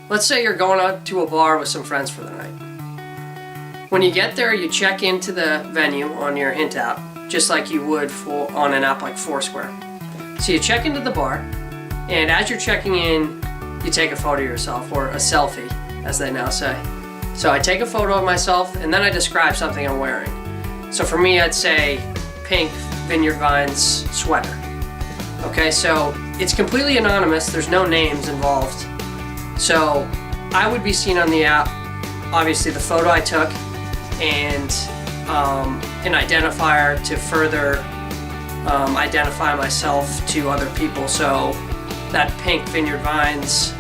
let's say you're going out to a bar with some friends for the night. When you get there, you check into the venue on your Hint app, just like you would on an app like Foursquare. So you check into the bar, and as you're checking in, you take a photo of yourself, or a selfie, as they now say. So I take a photo of myself, and then I describe something I'm wearing. So for me, I'd say pink Vineyard Vines sweater. Okay, so it's completely anonymous. There's no names involved. So I would be seen on the app, obviously the photo I took, and an identifier to further identify myself to other people. So that pink Vineyard Vines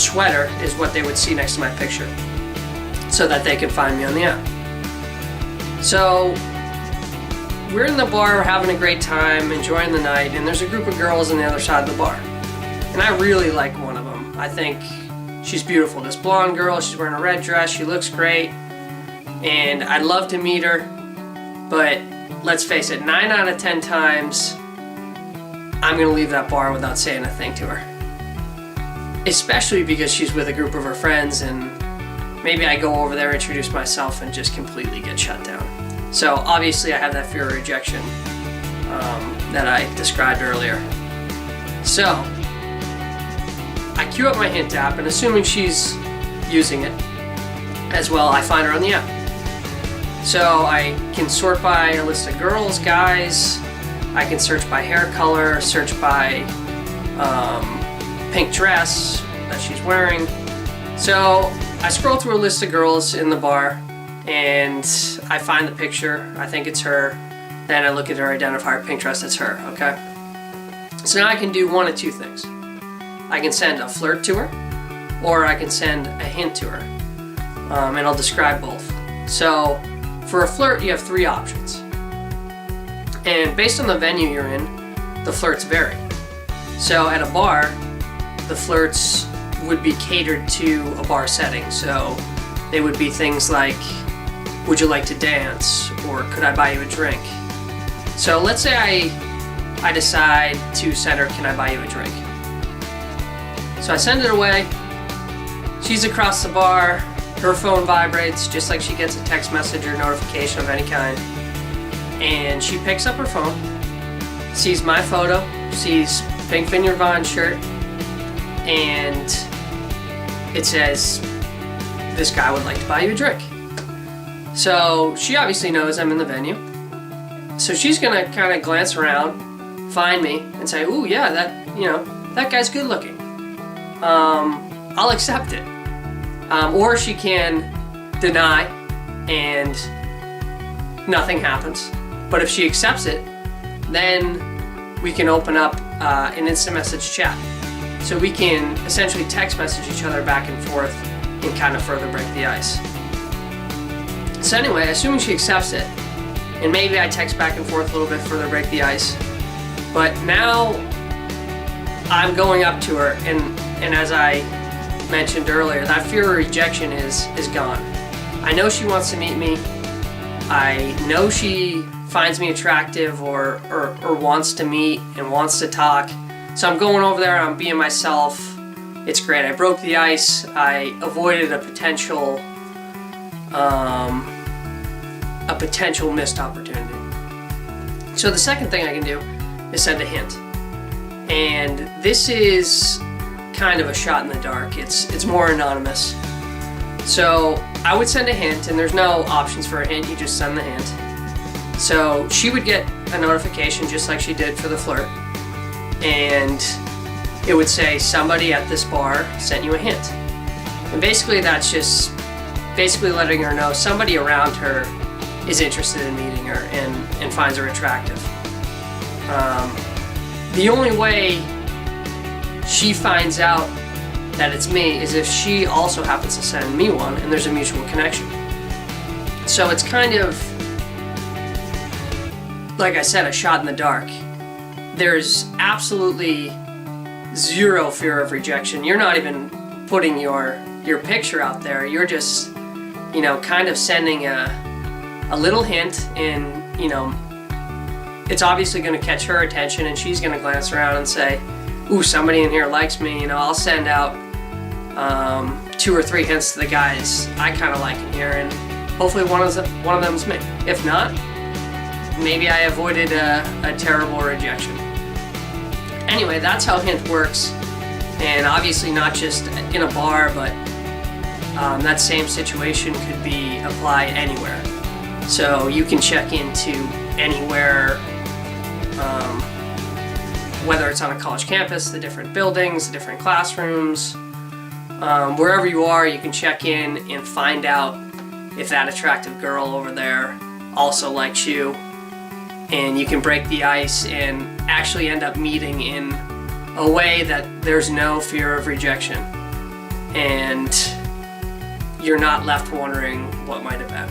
sweater is what they would see next to my picture, so that they can find me on the app. So we're in the bar, we're having a great time, enjoying the night, and there's a group of girls on the other side of the bar. And I really like one of them. I think she's beautiful. This blonde girl, she's wearing a red dress, she looks great, and I'd love to meet her, but let's face it, 9 out of 10 times, I'm gonna leave that bar without saying a thing to her. Especially because she's with a group of her friends, and maybe I go over there, introduce myself, and just completely get shut down. So obviously I have that fear of rejection that I described earlier. So I queue up my Hint app, and assuming she's using it as well, I find her on the app. So I can sort by a list of girls, guys, I can search by hair color, search by pink dress that she's wearing. So I scroll through a list of girls in the bar, and I find the picture, I think it's her, then I look at her identifier, pink dress, that's her, okay? So now I can do one of two things. I can send a flirt to her, or I can send a hint to her, and I'll describe both. So for a flirt, you have 3 options. And based on the venue you're in, the flirts vary. So at a bar, the flirts would be catered to a bar setting. So they would be things like, would you like to dance? Or could I buy you a drink? So let's say I decide to send her, can I buy you a drink? So I send it away. She's across the bar. Her phone vibrates just like she gets a text message or notification of any kind. And she picks up her phone, sees my photo, sees pink Vineyard Vines shirt, and it says, this guy would like to buy you a drink. So she obviously knows I'm in the venue. So she's gonna kind of glance around, find me, and say, ooh, yeah, that guy's good looking. I'll accept it. Or she can deny and nothing happens. But if she accepts it, then we can open up an instant message chat. So we can essentially text message each other back and forth and kind of further break the ice. So anyway, assuming she accepts it, and maybe I text back and forth a little bit further break the ice, but now I'm going up to her, and as I mentioned earlier, that fear of rejection is gone. I know she wants to meet me. I know she finds me attractive or wants to meet and wants to talk. So I'm going over there, I'm being myself. It's great. I broke the ice. I avoided a potential missed opportunity. So the second thing I can do is send a hint. And this is kind of a shot in the dark. It's more anonymous. So I would send a hint, and there's no options for a hint, you just send the hint. So she would get a notification just like she did for the flirt, and it would say somebody at this bar sent you a hint. And basically that's just letting her know somebody around her is interested in meeting her and finds her attractive. The only way she finds out that it's me is if she also happens to send me one and there's a mutual connection. So it's kind of, like I said, a shot in the dark. There's absolutely zero fear of rejection. You're not even putting your picture out there. You're just, kind of sending a little hint, and, it's obviously going to catch her attention, and she's going to glance around and say, ooh, somebody in here likes me. I'll send out 2 or 3 hints to the guys I kind of like in here, and hopefully one of them is me. If not, maybe I avoided a terrible rejection. Anyway, that's how hint works, and obviously not just in a bar, but that same situation could be applied anywhere. So you can check into anywhere, whether it's on a college campus, the different buildings, the different classrooms, wherever you are, you can check in and find out if that attractive girl over there also likes you, and you can break the ice and actually end up meeting in a way that there's no fear of rejection, and you're not left wondering what might have been.